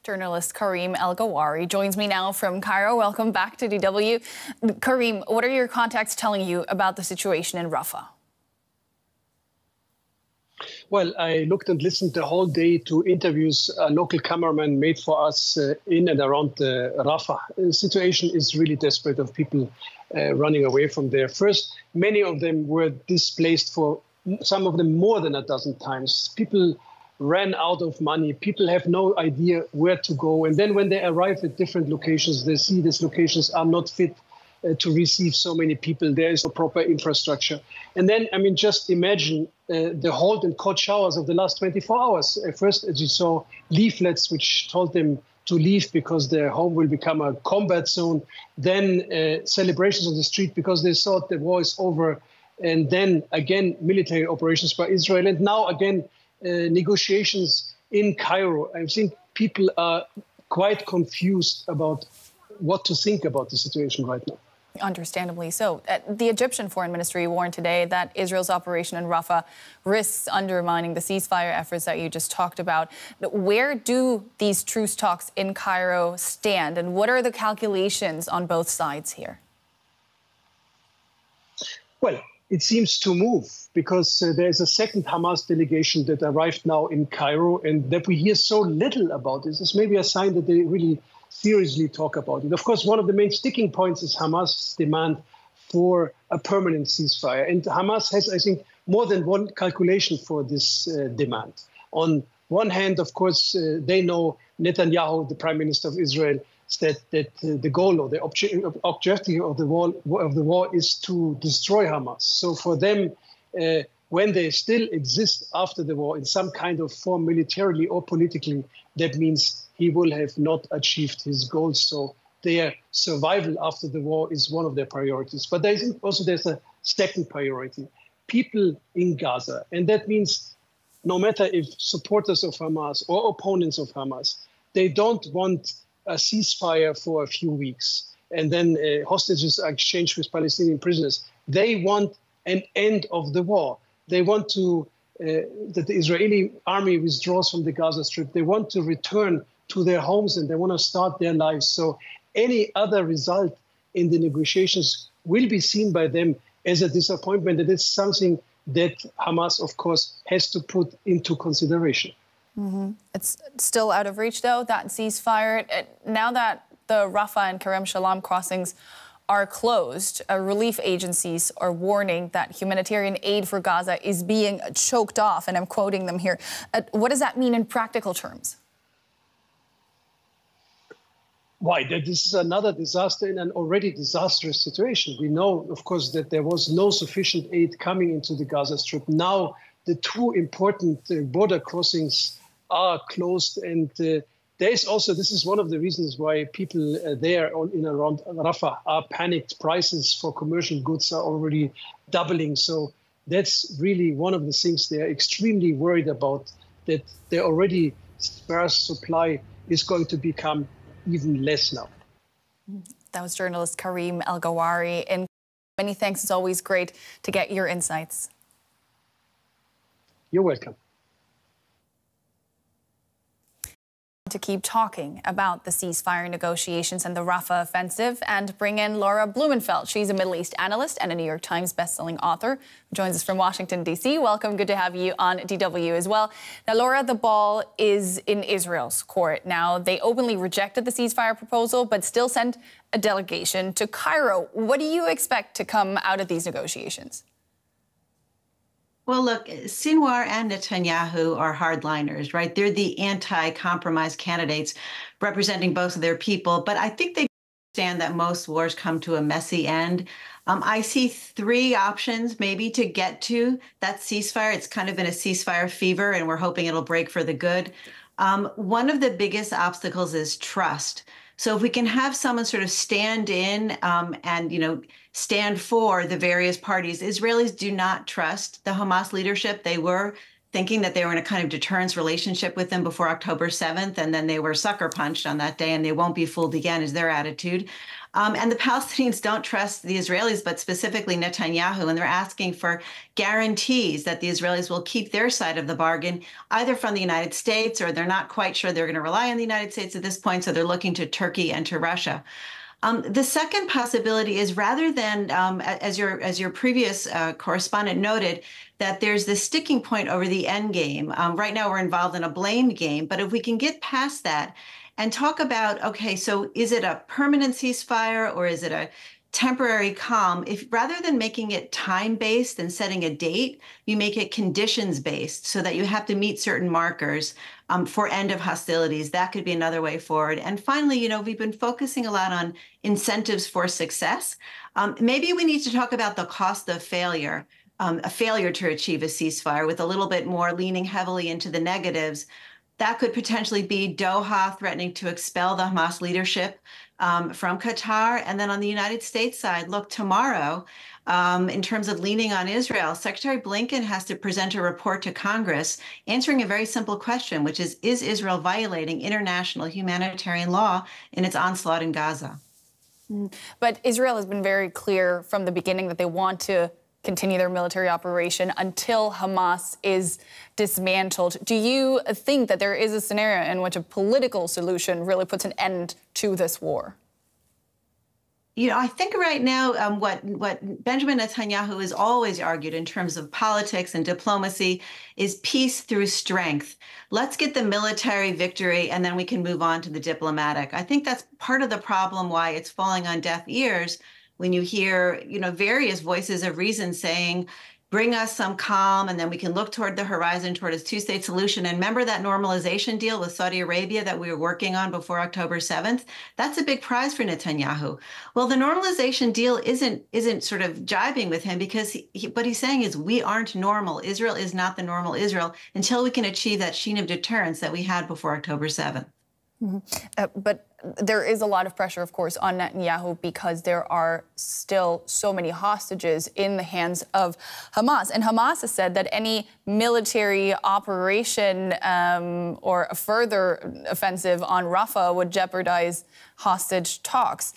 Journalist Karim El-Gawhary joins me now from Cairo. Welcome back to DW. Karim, what are your contacts telling you about the situation in Rafah? Well, I looked and listened the whole day to interviews a local cameraman made for us in and around the Rafah. The situation is really desperate of people running away from there. First, many of them were displaced for some of them more than a dozen times. People ran out of money. People have no idea where to go. And then when they arrive at different locations, they see these locations are not fit to receive so many people. There is no proper infrastructure. And then, I mean, just imagine the halt and cold showers of the last 24 hours. First, as you saw, leaflets which told them to leave because their home will become a combat zone. Then celebrations on the street because they thought the war is over. And then again, military operations by Israel. And now again, negotiations in Cairo. I think people are quite confused about what to think about the situation right now. Understandably so. The Egyptian Foreign Ministry warned today that Israel's operation in Rafah risks undermining the ceasefire efforts that you just talked about. Where do these truce talks in Cairo stand, and what are the calculations on both sides here? Well, it seems to move because there is a second Hamas delegation that arrived now in Cairo, and that we hear so little about this is maybe a sign that they really seriously talk about it. Of course, one of the main sticking points is Hamas' demand for a permanent ceasefire. And Hamas has, I think, more than one calculation for this demand. On one hand, of course, they know Netanyahu, the prime minister of Israel, that the goal or the objective of the war is to destroy Hamas. So for them, when they still exist after the war in some kind of form, militarily or politically, that means he will have not achieved his goals. So their survival after the war is one of their priorities. But I think also there's a second priority, people in Gaza. And that means no matter if supporters of Hamas or opponents of Hamas, they don't want a ceasefire for a few weeks and then hostages are exchanged with Palestinian prisoners. They want an end of the war. They want to that the Israeli army withdraws from the Gaza Strip. They want to return to their homes and they want to start their lives. So any other result in the negotiations will be seen by them as a disappointment. And it's something that Hamas, of course, has to put into consideration. Mm-hmm. It's still out of reach, though, that ceasefire. Now that the Rafah and Kerem Shalom crossings are closed, relief agencies are warning that humanitarian aid for Gaza is being choked off, and I'm quoting them here. What does that mean in practical terms? Why? This is another disaster in an already disastrous situation. We know, of course, that there was no sufficient aid coming into the Gaza Strip. Now the two important border crossings are closed, and there is also, this is one of the reasons why people there in around Rafah are panicked. Prices for commercial goods are already doubling. So that's really one of the things they're extremely worried about, that their already sparse supply is going to become even less now. That was journalist Karim El-Gawhary. And many thanks. It's always great to get your insights. You're welcome. To keep talking about the ceasefire negotiations and the Rafah offensive and bring in Laura Blumenfeld. She's a Middle East analyst and a New York Times bestselling author who joins us from Washington, D.C. Welcome. Good to have you on DW as well. Now, Laura, the ball is in Israel's court. Now, they openly rejected the ceasefire proposal, but still sent a delegation to Cairo. What do you expect to come out of these negotiations? Well, look, Sinwar and Netanyahu are hardliners, right? They're the anti-compromise candidates representing both of their people. But I think they understand that most wars come to a messy end. I see three options maybe to get to that ceasefire. It's kind of in a ceasefire fever, and we're hoping it'll break for the good. One of the biggest obstacles is trust. So if we can have someone sort of stand in and, stand for the various parties. Israelis do not trust the Hamas leadership. They were thinking that they were in a kind of deterrence relationship with them before October 7th, and then they were sucker punched on that day, and they won't be fooled again, is their attitude. And the Palestinians don't trust the Israelis, but specifically Netanyahu, and they're asking for guarantees that the Israelis will keep their side of the bargain, either from the United States, or they're not quite sure they're going to rely on the United States at this point, so they're looking to Turkey and to Russia. The second possibility is, rather than, as your previous correspondent noted, that there's this sticking point over the end game. Right now, we're involved in a blame game, but if we can get past that and talk about, okay, so is it a permanent ceasefire or is it a temporary calm? If rather than making it time-based and setting a date, you make it conditions-based, so that you have to meet certain markers for end of hostilities. That could be another way forward. And finally, we've been focusing a lot on incentives for success. Maybe we need to talk about the cost of failure, a failure to achieve a ceasefire, with a little bit more leaning heavily into the negatives. That could potentially be Doha threatening to expel the Hamas leadership from Qatar. And then on the United States side, look, tomorrow, in terms of leaning on Israel, Secretary Blinken has to present a report to Congress answering a very simple question, which is Israel violating international humanitarian law in its onslaught in Gaza? But Israel has been very clear from the beginning that they want to continue their military operation until Hamas is dismantled. Do you think that there is a scenario in which a political solution really puts an end to this war? I think right now what Benjamin Netanyahu has always argued in terms of politics and diplomacy is peace through strength. Let's get the military victory, and then we can move on to the diplomatic. I think that's part of the problem why it's falling on deaf ears when you hear, various voices of reason saying, bring us some calm, and then we can look toward the horizon, toward a two-state solution. And remember that normalization deal with Saudi Arabia that we were working on before October 7th? That's a big prize for Netanyahu. Well, the normalization deal isn't sort of jibing with him, because what he's saying is we aren't normal. Israel is not the normal Israel until we can achieve that sheen of deterrence that we had before October 7th. But there is a lot of pressure, of course, on Netanyahu because there are still so many hostages in the hands of Hamas. And Hamas has said that any military operation or a further offensive on Rafah would jeopardize hostage talks.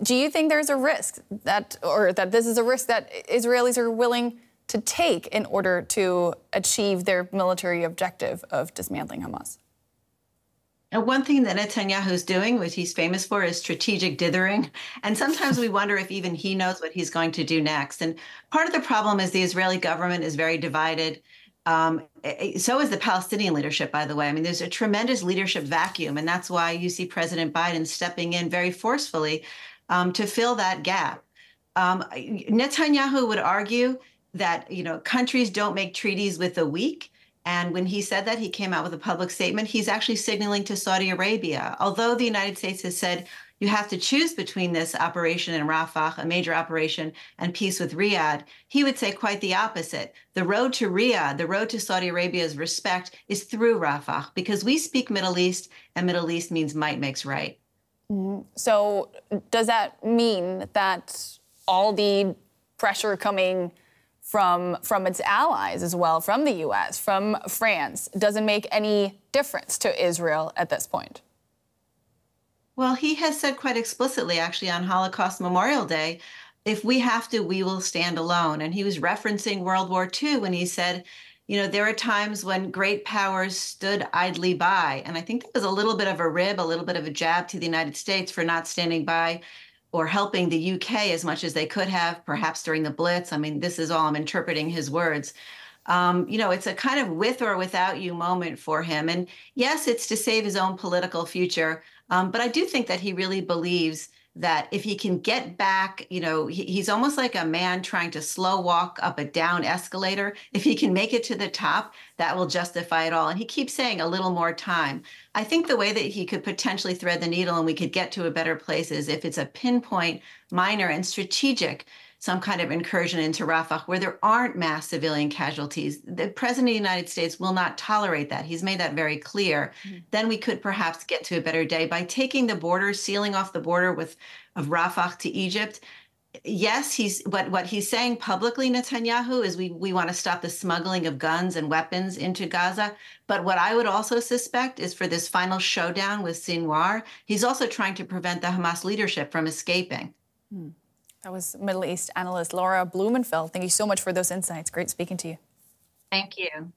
Do you think there's a risk that this is a risk that Israelis are willing to take in order to achieve their military objective of dismantling Hamas? And one thing that Netanyahu is doing, which he's famous for, is strategic dithering. And sometimes we wonder if even he knows what he's going to do next. And part of the problem is the Israeli government is very divided. So is the Palestinian leadership, by the way. I mean, there's a tremendous leadership vacuum. And that's why you see President Biden stepping in very forcefully to fill that gap. Netanyahu would argue that, countries don't make treaties with the weak. And when he said that, he came out with a public statement. He's actually signaling to Saudi Arabia. Although the United States has said you have to choose between this operation in Rafah, a major operation, and peace with Riyadh, he would say quite the opposite. The road to Riyadh, the road to Saudi Arabia's respect, is through Rafah, because we speak Middle East, and Middle East means might makes right. So does that mean that all the pressure coming from its allies as well, from the U.S., from France, doesn't make any difference to Israel at this point? Well, he has said quite explicitly, actually, on Holocaust Memorial Day, if we have to, we will stand alone. And he was referencing World War II when he said, there are times when great powers stood idly by. And I think that was a little bit of a rib, a little bit of a jab to the United States for not standing by or helping the UK as much as they could have, perhaps during the Blitz. I mean, this is all I'm interpreting his words. It's a kind of with or without you moment for him. And yes, it's to save his own political future. But I do think that he really believes that if he can get back, he's almost like a man trying to slow walk up a down escalator. If he can make it to the top, that will justify it all. And he keeps saying a little more time. I think the way that he could potentially thread the needle and we could get to a better place is if it's a pinpoint, minor, and strategic, some kind of incursion into Rafah where there aren't mass civilian casualties. The president of the United States will not tolerate that. He's made that very clear. Then we could perhaps get to a better day by taking the border, sealing off the border of Rafah to Egypt. yes, what he's saying publicly, Netanyahu, is we want to stop the smuggling of guns and weapons into Gaza. But what I would also suspect is for this final showdown with Sinwar, he's also trying to prevent the Hamas leadership from escaping. That was Middle East analyst Laura Blumenfeld. Thank you so much for those insights. Great speaking to you. Thank you.